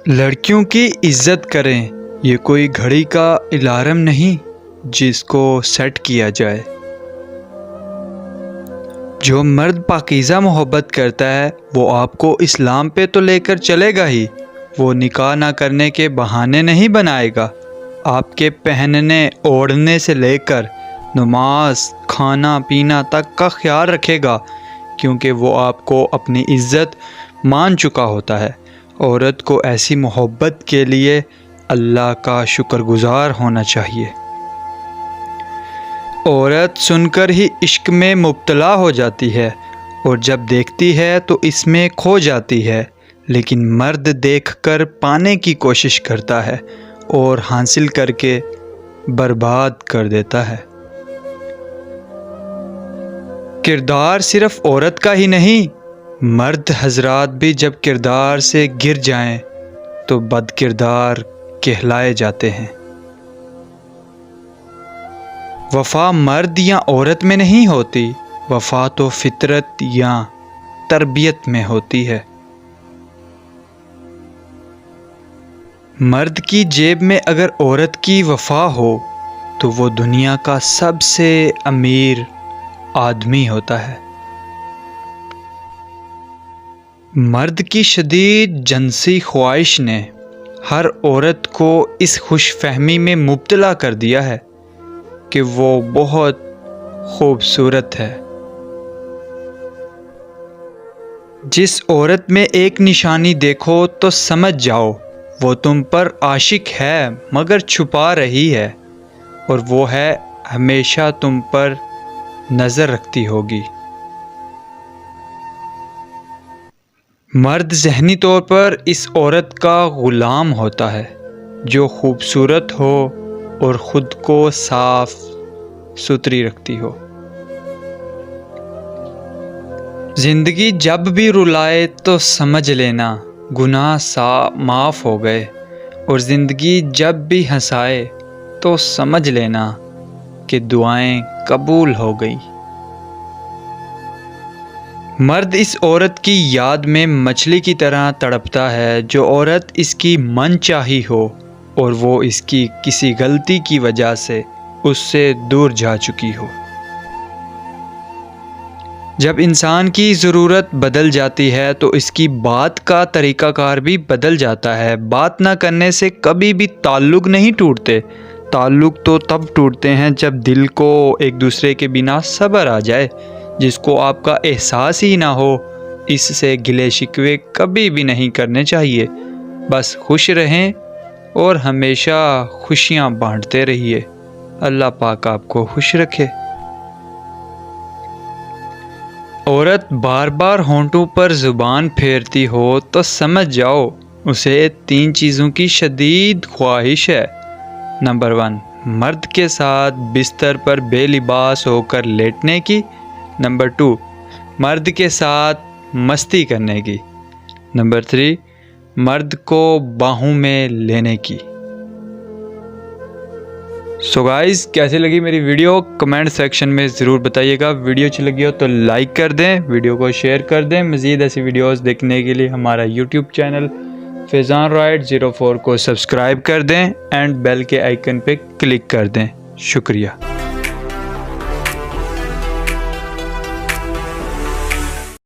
لڑکیوں کی عزت کریں، یہ کوئی گھڑی کا الارم نہیں جس کو سیٹ کیا جائے۔ جو مرد پاکیزہ محبت کرتا ہے وہ آپ کو اسلام پہ تو لے کر چلے گا ہی، وہ نکاح نہ کرنے کے بہانے نہیں بنائے گا۔ آپ کے پہننے اوڑھنے سے لے کر نماز، کھانا پینا تک کا خیال رکھے گا، کیونکہ وہ آپ کو اپنی عزت مان چکا ہوتا ہے۔ عورت کو ایسی محبت کے لیے اللہ کا شکر گزار ہونا چاہیے۔ عورت سن کر ہی عشق میں مبتلا ہو جاتی ہے اور جب دیکھتی ہے تو اس میں کھو جاتی ہے، لیکن مرد دیکھ کر پانے کی کوشش کرتا ہے اور حاصل کر کے برباد کر دیتا ہے۔ کردار صرف عورت کا ہی نہیں، مرد حضرات بھی جب کردار سے گر جائیں تو بد کردار کہلائے جاتے ہیں۔ وفا مرد یا عورت میں نہیں ہوتی، وفا تو فطرت یا تربیت میں ہوتی ہے۔ مرد کی جیب میں اگر عورت کی وفا ہو تو وہ دنیا کا سب سے امیر آدمی ہوتا ہے۔ مرد کی شدید جنسی خواہش نے ہر عورت کو اس خوش فہمی میں مبتلا کر دیا ہے کہ وہ بہت خوبصورت ہے۔ جس عورت میں ایک نشانی دیکھو تو سمجھ جاؤ وہ تم پر عاشق ہے مگر چھپا رہی ہے، اور وہ ہے ہمیشہ تم پر نظر رکھتی ہوگی۔ مرد ذہنی طور پر اس عورت کا غلام ہوتا ہے جو خوبصورت ہو اور خود کو صاف ستھری رکھتی ہو۔ زندگی جب بھی رلائے تو سمجھ لینا گناہ معاف ہو گئے، اور زندگی جب بھی ہنسائے تو سمجھ لینا کہ دعائیں قبول ہو گئی۔ مرد اس عورت کی یاد میں مچھلی کی طرح تڑپتا ہے جو عورت اس کی من چاہی ہو اور وہ اس کی کسی غلطی کی وجہ سے اس سے دور جا چکی ہو۔ جب انسان کی ضرورت بدل جاتی ہے تو اس کی بات کا طریقہ کار بھی بدل جاتا ہے۔ بات نہ کرنے سے کبھی بھی تعلق نہیں ٹوٹتے، تعلق تو تب ٹوٹتے ہیں جب دل کو ایک دوسرے کے بنا صبر آ جائے۔ جس کو آپ کا احساس ہی نہ ہو اس سے گلے شکوے کبھی بھی نہیں کرنے چاہیے، بس خوش رہیں اور ہمیشہ خوشیاں بانٹتے رہیے۔ اللہ پاک آپ کو خوش رکھے۔ عورت بار بار ہونٹوں پر زبان پھیرتی ہو تو سمجھ جاؤ اسے 3 چیزوں کی شدید خواہش ہے۔ نمبر 1، مرد کے ساتھ بستر پر بے لباس ہو کر لیٹنے کی۔ نمبر 2، مرد کے ساتھ مستی کرنے کی۔ نمبر 3، مرد کو باہوں میں لینے کی۔ سو گائز، کیسے لگی میری ویڈیو کمنٹ سیکشن میں ضرور بتائیے گا۔ ویڈیو اچھی لگی ہو تو لائک کر دیں، ویڈیو کو شیئر کر دیں۔ مزید ایسی ویڈیوز دیکھنے کے لیے ہمارا یوٹیوب چینل فیضان رائڈ 04 کو سبسکرائب کر دیں اینڈ بیل کے آئیکن پہ کلک کر دیں۔ شکریہ۔